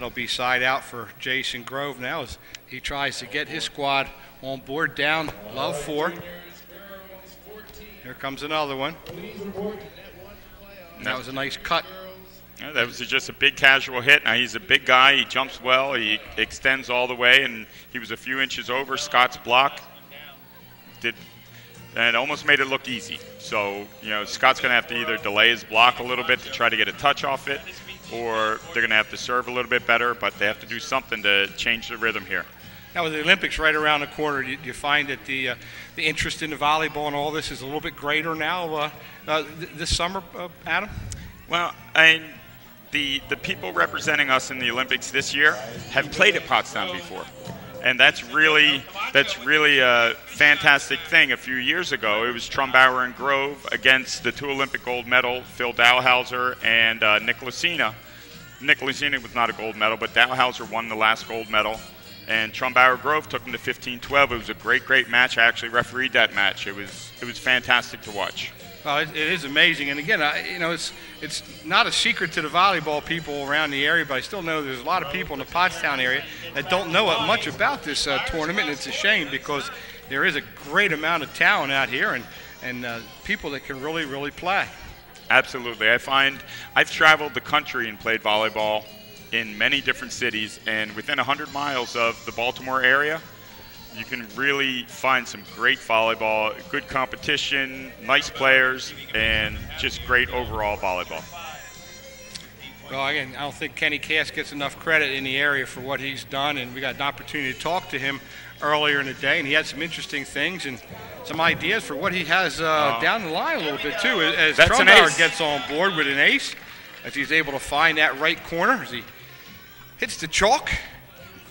It'll be side out for Jason Grove now as he tries to get his squad on board, down love 4. Here comes another one. That was a nice cut. Yeah, that was just a big casual hit. Now he's a big guy. He jumps well. He extends all the way, and he was a few inches over Scott's block. And almost made it look easy. So, Scott's going to have to either delay his block a little bit to try to get a touch off it, or they're going to have to serve a little bit better, but they have to do something to change the rhythm here. Now, with the Olympics right around the corner, you find that the interest in the volleyball and all this is a little bit greater now this summer, Adam? Well, the people representing us in the Olympics this year have played at Pottstown before. And that's really a fantastic thing. A few years ago, it was Trumbauer and Grove against the 2 Olympic gold medal, Phil Dowhauser and Nick Lucina. Nick Lucina was not a gold medal, but Dowhauser won the last gold medal. And Trumbauer Grove took him to 15-12. It was a great match. I actually refereed that match. It was fantastic to watch. Well, it is amazing, and again, it's not a secret to the volleyball people around the area, but I still know there's a lot of people in the Pottstown area that don't know much about this tournament, and it's a shame because there is a great amount of talent out here and people that can really play. Absolutely. I find I've traveled the country and played volleyball in many different cities, and within 100 miles of the Baltimore area, you can really find some great volleyball, good competition, nice players, and just great overall volleyball. Well, again, I don't think Kenny Cass gets enough credit in the area for what he's done, and we got an opportunity to talk to him earlier in the day, and he had some interesting things and some ideas for what he has down the line a little bit, too, as Trumbauer gets on board with an ace, as he's able to find that right corner as he hits the chalk.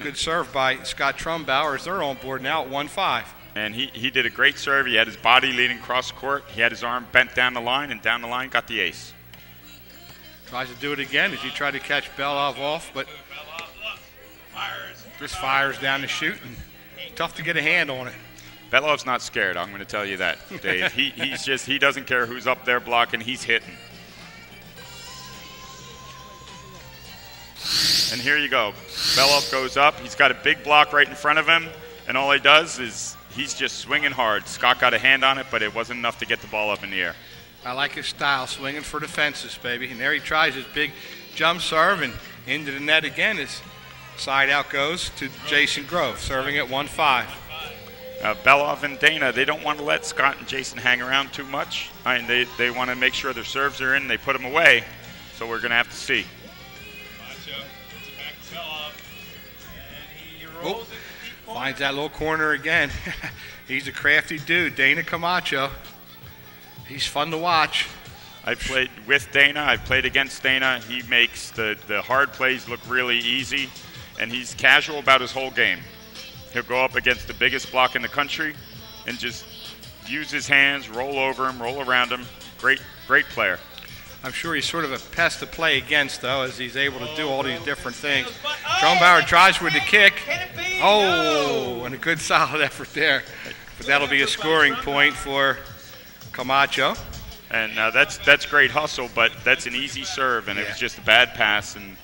Good serve by Scott Trumbauer as they're on board now at 1-5. And he did a great serve. He had his body leading cross court. He had his arm bent down the line, and down the line got the ace. Tries to do it again as he tried to catch Belov off, but just fires down the chute, and tough to get a hand on it. Belov's not scared, I'm going to tell you that, Dave. He doesn't care who's up there blocking, he's hitting. And here you go. Belov goes up. He's got a big block right in front of him, and all he does is he's just swinging hard. Scott got a hand on it, but it wasn't enough to get the ball up in the air. I like his style, swinging for the fences, baby. And there he tries his big jump serve, and into the net again. His side out goes to Jason Grove, serving at 1-5. Belov and Dana, they don't want to let Scott and Jason hang around too much. I mean, they want to make sure their serves are in, they put them away, so we're going to have to see. Oh, finds that little corner again. He's a crafty dude, Dana Camacho. He's fun to watch. I've played with Dana. I've played against Dana. He makes the hard plays look really easy, and he's casual about his whole game. He'll go up against the biggest block in the country and just use his hands, roll over him, roll around him. Great player. I'm sure he's sort of a pest to play against, though, as he's able to do all these different things. Trumbauer tries with the kick. Oh, and a good solid effort there. But that'll be a scoring point for Camacho. And that's great hustle, but that's an easy serve, and it was just a bad pass. And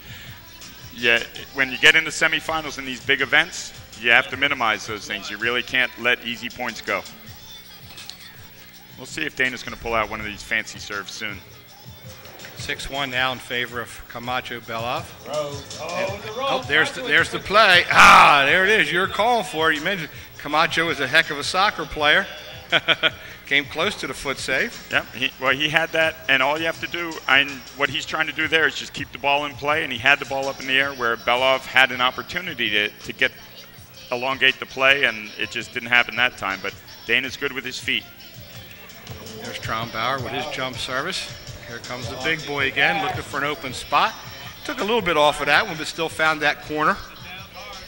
yeah, when you get into semifinals in these big events, you have to minimize those things. You really can't let easy points go. We'll see if Dana's going to pull out one of these fancy serves soon. 6-1 now in favor of Camacho Belov. There's the play. There it is. You're calling for it. You mentioned Camacho is a heck of a soccer player. Came close to the foot save. Yep. He had that, and all you have to do, and what he's trying to do there is just keep the ball in play, and he had the ball up in the air where Belov had an opportunity to elongate the play, and it just didn't happen that time. But Dana's good with his feet. There's Trumbauer with his jump service. Here comes the big boy again, looking for an open spot. Took a little bit off of that one, but still found that corner.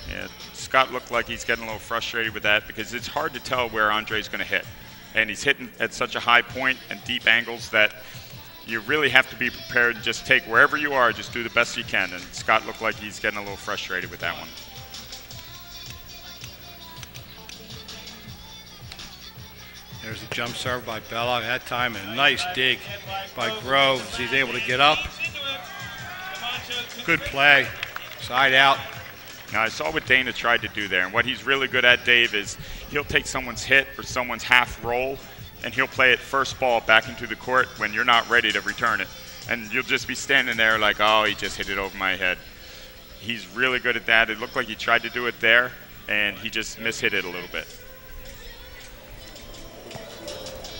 Yeah, Scott looked like he's getting a little frustrated with that because it's hard to tell where Andre's going to hit. And he's hitting at such a high point and deep angles that you really have to be prepared and just take wherever you are, just do the best you can. And Scott looked like he's getting a little frustrated with that one. There's a jump serve by Belov that time, and a nice dig by Groves. He's able to get up. Good play. Side out. Now, I saw what Dana tried to do there, and what he's really good at, Dave, is he'll take someone's hit or someone's half roll, and he'll play it first ball back into the court when you're not ready to return it. And you'll just be standing there like, oh, he just hit it over my head. He's really good at that. It looked like he tried to do it there, and he just mishit it a little bit.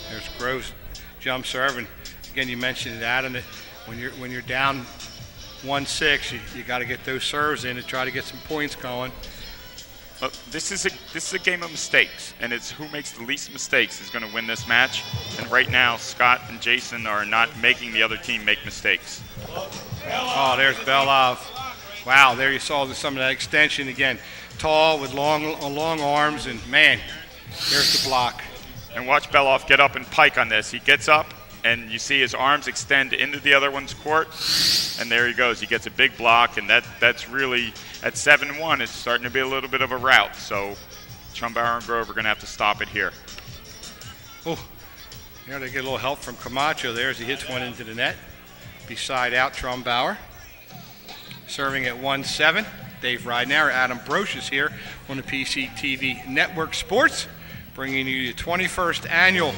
There's Groves jump serve, and again, you mentioned it, Adam, that when you're down 1-6, you got to get those serves in to try to get some points going. This is a game of mistakes, and it's who makes the least mistakes is going to win this match. And right now, Scott and Jason are not making the other team make mistakes. Oh, there's Belov. Wow, there you saw some of that extension again. Tall with long arms, and man, there's the block. And watch Belov get up and pike on this. He gets up, and you see his arms extend into the other one's court, and there he goes. He gets a big block, and that's really, at 7-1, it's starting to be a little bit of a rout. So Trumbauer and Grove are going to have to stop it here. Oh, they get a little help from Camacho there as he hits one into the net. Beside out, Trumbauer. Serving at 1-7. Dave Ridenour, Adam Brocious here on the PCTV Network Sports, bringing you the 21st annual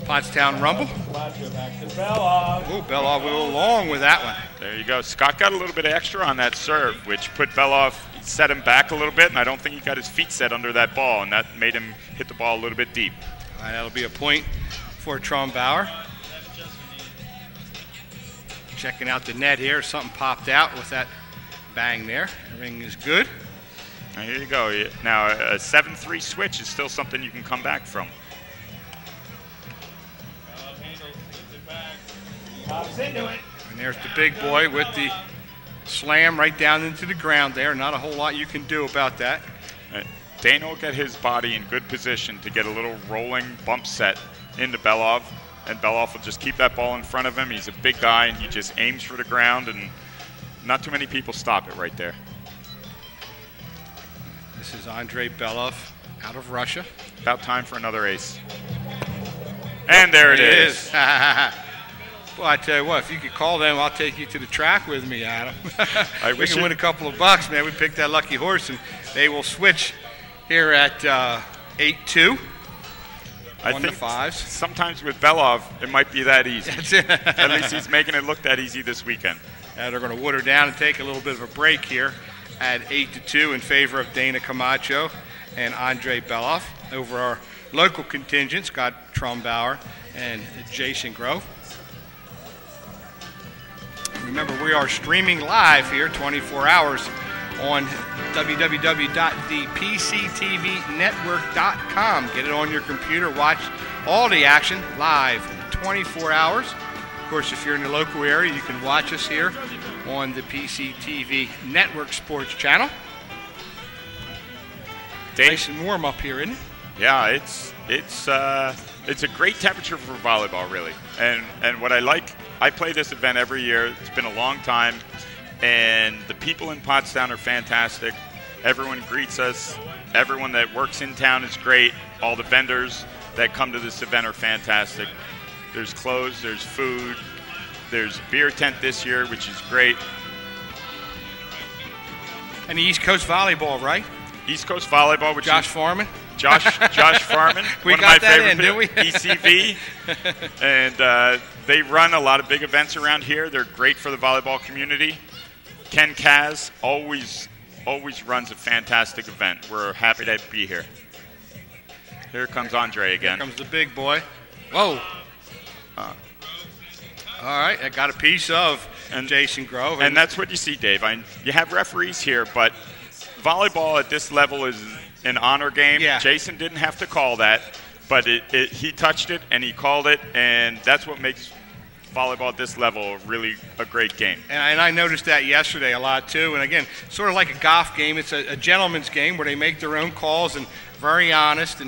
Pottstown Rumble. Oh, Belov went along with that one. There you go. Scott got a little bit extra on that serve, which put Belov, set him back a little bit, and I don't think he got his feet set under that ball, and that made him hit the ball a little bit deep. All right, that'll be a point for Trumbauer. Checking out the net here. Something popped out with that bang there. Everything is good. Now here you go. Now a 7-3 switch is still something you can come back from. And there's the big boy with the slam right down into the ground there. Not a whole lot you can do about that. Dana will get his body in good position to get a little rolling bump set into Belov, and Belov will just keep that ball in front of him. He's a big guy, and he just aims for the ground, and not too many people stop it right there. This is Andrei Belov out of Russia. About time for another ace. And there it is. Well, I tell you what, if you could call them, I'll take you to the track with me, Adam. We can win a couple of bucks, man. We picked that lucky horse, and they will switch here at 8-2. I think 5s. Sometimes with Belov, it might be that easy. At least he's making it look that easy this weekend. They're going to water down and take a little bit of a break here at 8-2 in favor of Dana Camacho and Andrei Belov over our local contingent, Scott Trumbauer and Jason Grove. Remember, we are streaming live here 24 hours on www.thepctvnetwork.com. Get it on your computer. Watch all the action live 24 hours. Of course, if you're in the local area, you can watch us here on the PCTV Network Sports Channel. Nice and warm up here, isn't it? Yeah, it's a great temperature for volleyball, really. And what I like, I play this event every year. It's been a long time, and the people in Pottstown are fantastic. Everyone greets us. Everyone that works in town is great. All the vendors that come to this event are fantastic. There's clothes, there's food, there's a beer tent this year, which is great. And the East Coast Volleyball, right? East Coast Volleyball, which Josh Farman. Josh Farman, we one got of my that favorite in, didn't we? ECV. And they run a lot of big events around here. They're great for the volleyball community. Ken Kaz always runs a fantastic event. We're happy to be here. Here comes Andre again. Here comes the big boy. Whoa. All right, I got a piece of Jason Grove. And that's what you see, Dave. You have referees here, but volleyball at this level is an honor game. Yeah. Jason didn't have to call that, but he touched it and he called it, and that's what makes volleyball at this level really a great game. And I noticed that yesterday a lot too. And again, sort of like a golf game, it's a gentleman's game where they make their own calls and very honest.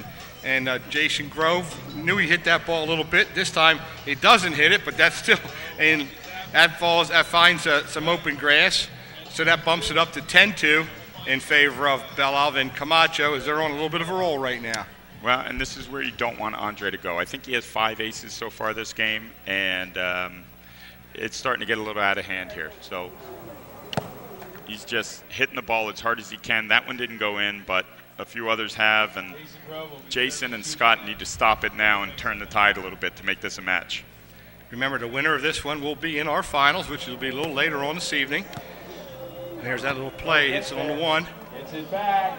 And Jason Grove knew he hit that ball a little bit. This time he doesn't hit it, but that's still, and that finds some open grass. So that bumps it up to 10-2 in favor of Belov and Camacho, as they're on a little bit of a roll right now. Well, and this is where you don't want Andre to go. I think he has 5 aces so far this game, and it's starting to get a little out of hand here. So He's just hitting the ball as hard as he can. That one didn't go in, but a few others have, and Jason and Scott need to stop it now and turn the tide a little bit to make this a match. Remember, the winner of this one will be in our finals, which will be a little later on this evening. There's that little play. Hits it on the one. Hits it back.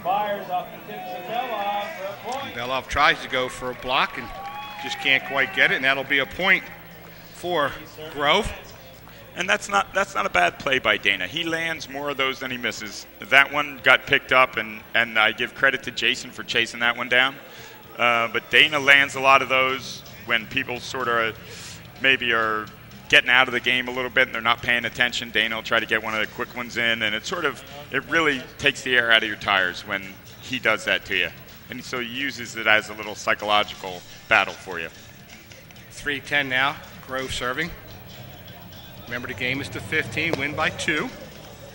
Fires off the tips of Belov for a point. Belov tries to go for a block and just can't quite get it, and that'll be a point for Grove. And that's not a bad play by Dana. He lands more of those than he misses. That one got picked up, and I give credit to Jason for chasing that one down. But Dana lands a lot of those when people sort of maybe are getting out of the game a little bit and they're not paying attention. Dana will try to get one of the quick ones in, and it really takes the air out of your tires when he does that to you. And so he uses it as a little psychological battle for you. 3-10 now, Grove serving. Remember, the game is to 15, win by 2.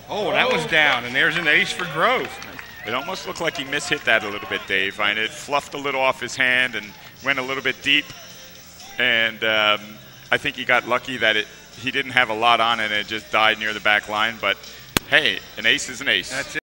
Oh, that one's down, and there's an ace for Grove. It almost looked like he mishit that a little bit, Dave. And it fluffed a little off his hand and went a little bit deep. And I think he got lucky that he didn't have a lot on it and it just died near the back line. But, hey, an ace is an ace. That's it.